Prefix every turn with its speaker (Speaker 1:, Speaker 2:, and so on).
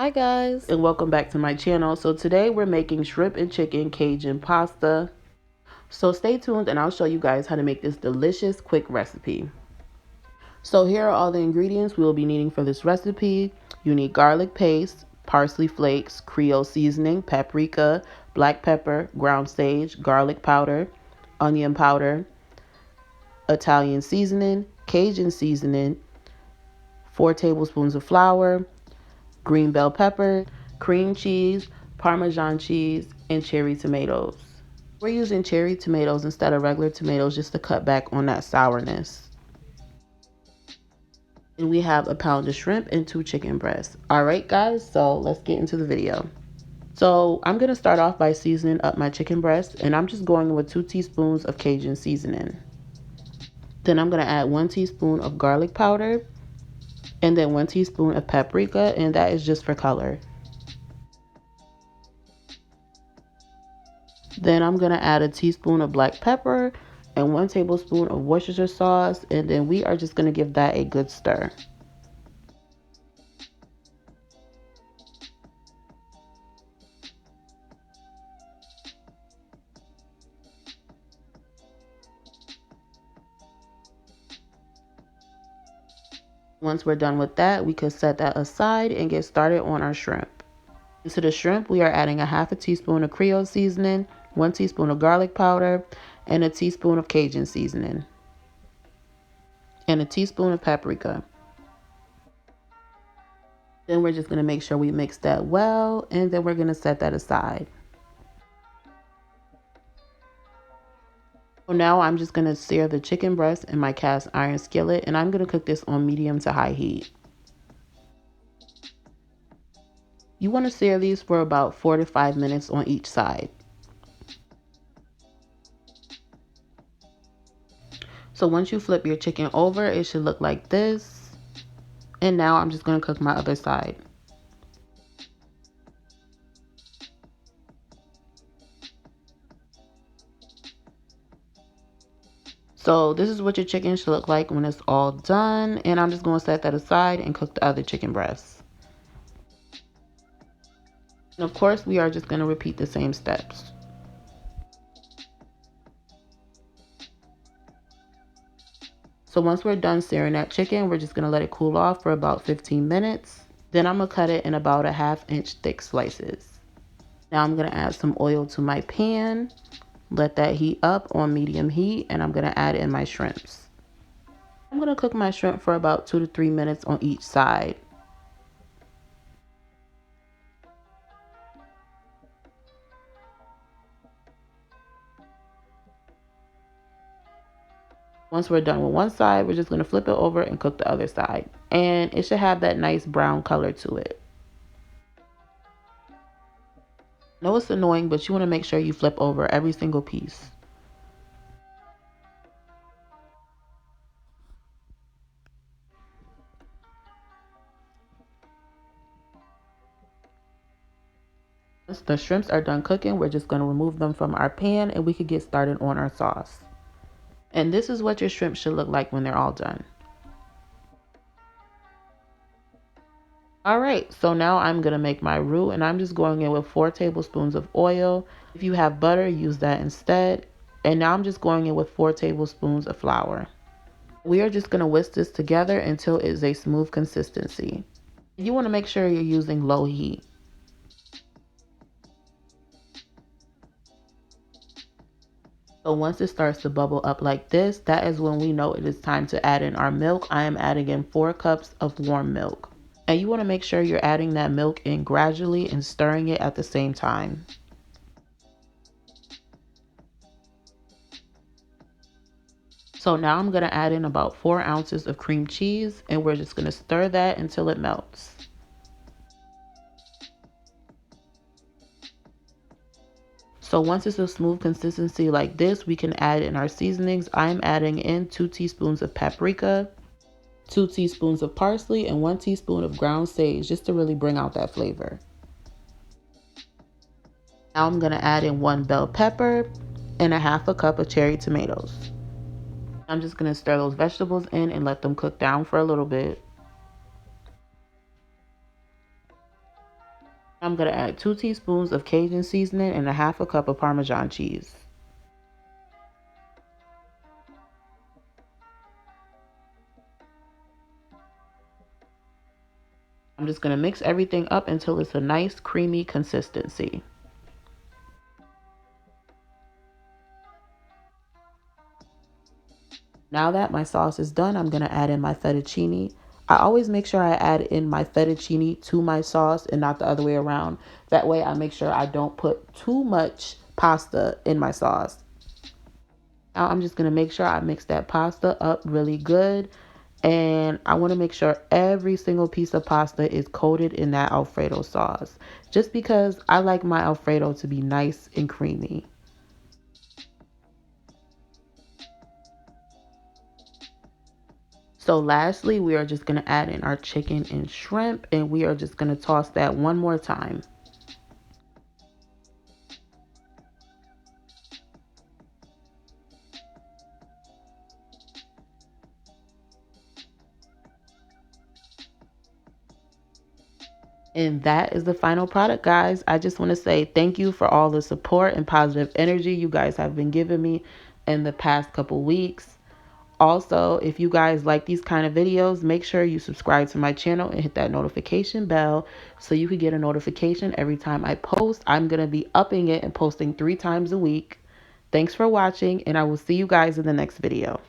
Speaker 1: Hi guys, and welcome back to my channel. So today we're making shrimp and chicken Cajun pasta. So stay tuned and I'll show you guys how to make this delicious quick recipe. So here are all the ingredients we will be needing for this recipe. You need garlic paste, parsley flakes, creole seasoning, paprika, black pepper, ground sage, garlic powder, onion powder, Italian seasoning, Cajun seasoning, 4 tablespoons of flour, green bell pepper, cream cheese, Parmesan cheese, and cherry tomatoes. We're using cherry tomatoes instead of regular tomatoes just to cut back on that sourness. And we have a pound of shrimp and 2 chicken breasts. Alright guys, so let's get into the video. So I'm going to start off by seasoning up my chicken breast, and I'm just going with 2 teaspoons of Cajun seasoning. Then I'm going to add 1 teaspoon of garlic powder, and then 1 teaspoon of paprika, and that is just for color. Then I'm going to add a teaspoon of black pepper and 1 tablespoon of Worcestershire sauce, and then we are just going to give that a good stir. Once we're done with that, we could set that aside and get started on our shrimp. To the shrimp, we are adding a half a teaspoon of creole seasoning, 1 teaspoon of garlic powder, and a teaspoon of Cajun seasoning, and a teaspoon of paprika. Then we're just going to make sure we mix that well, and then we're going to set that aside. So now I'm just going to sear the chicken breast in my cast iron skillet, and I'm going to cook this on medium to high heat. You want to sear these for about 4 to 5 minutes on each side. So once you flip your chicken over, it should look like this. And now I'm just going to cook my other side. So this is what your chicken should look like when it's all done. And I'm just going to set that aside and cook the other chicken breasts. And of course, we are just going to repeat the same steps. So once we're done searing that chicken, we're just going to let it cool off for about 15 minutes. Then I'm going to cut it in about a 1/2 inch thick slices. Now I'm going to add some oil to my pan. Let that heat up on medium heat, and I'm going to add in my shrimps. I'm going to cook my shrimp for about 2 to 3 minutes on each side. Once we're done with one side, we're just going to flip it over and cook the other side. And it should have that nice brown color to it. I know it's annoying, but you want to make sure you flip over every single piece. Once the shrimps are done cooking, we're just going to remove them from our pan and we could get started on our sauce. And this is what your shrimp should look like when they're all done. Alright, so now I'm going to make my roux, and I'm just going in with 4 tablespoons of oil. If you have butter, use that instead. And now I'm just going in with 4 tablespoons of flour. We are just going to whisk this together until it is a smooth consistency. You want to make sure you're using low heat. So once it starts to bubble up like this, that is when we know it is time to add in our milk. I am adding in 4 cups of warm milk. And you want to make sure you're adding that milk in gradually and stirring it at the same time. So now I'm going to add in about 4 ounces of cream cheese, and we're just going to stir that until it melts. So once it's a smooth consistency like this, we can add in our seasonings. I'm adding in 2 teaspoons of paprika, 2 teaspoons of parsley, and 1 teaspoon of ground sage, just to really bring out that flavor. Now I'm going to add in 1 bell pepper and a 1/2 cup of cherry tomatoes. I'm just going to stir those vegetables in and let them cook down for a little bit. I'm going to add 2 teaspoons of Cajun seasoning and a half a cup of Parmesan cheese. I'm just going to mix everything up until it's a nice creamy consistency. Now that my sauce is done, I'm going to add in my fettuccine. I always make sure I add in my fettuccine to my sauce and not the other way around. That way I make sure I don't put too much pasta in my sauce. Now I'm just going to make sure I mix that pasta up really good. And I want to make sure every single piece of pasta is coated in that Alfredo sauce. Just because I like my Alfredo to be nice and creamy. So lastly, we are just going to add in our chicken and shrimp, and we are just going to toss that one more time. And that is the final product, guys. I just want to say thank you for all the support and positive energy you guys have been giving me in the past couple weeks. Also, if you guys like these kind of videos, make sure you subscribe to my channel and hit that notification bell so you can get a notification every time I post. I'm going to be upping it and posting 3 times a week. Thanks for watching, and I will see you guys in the next video.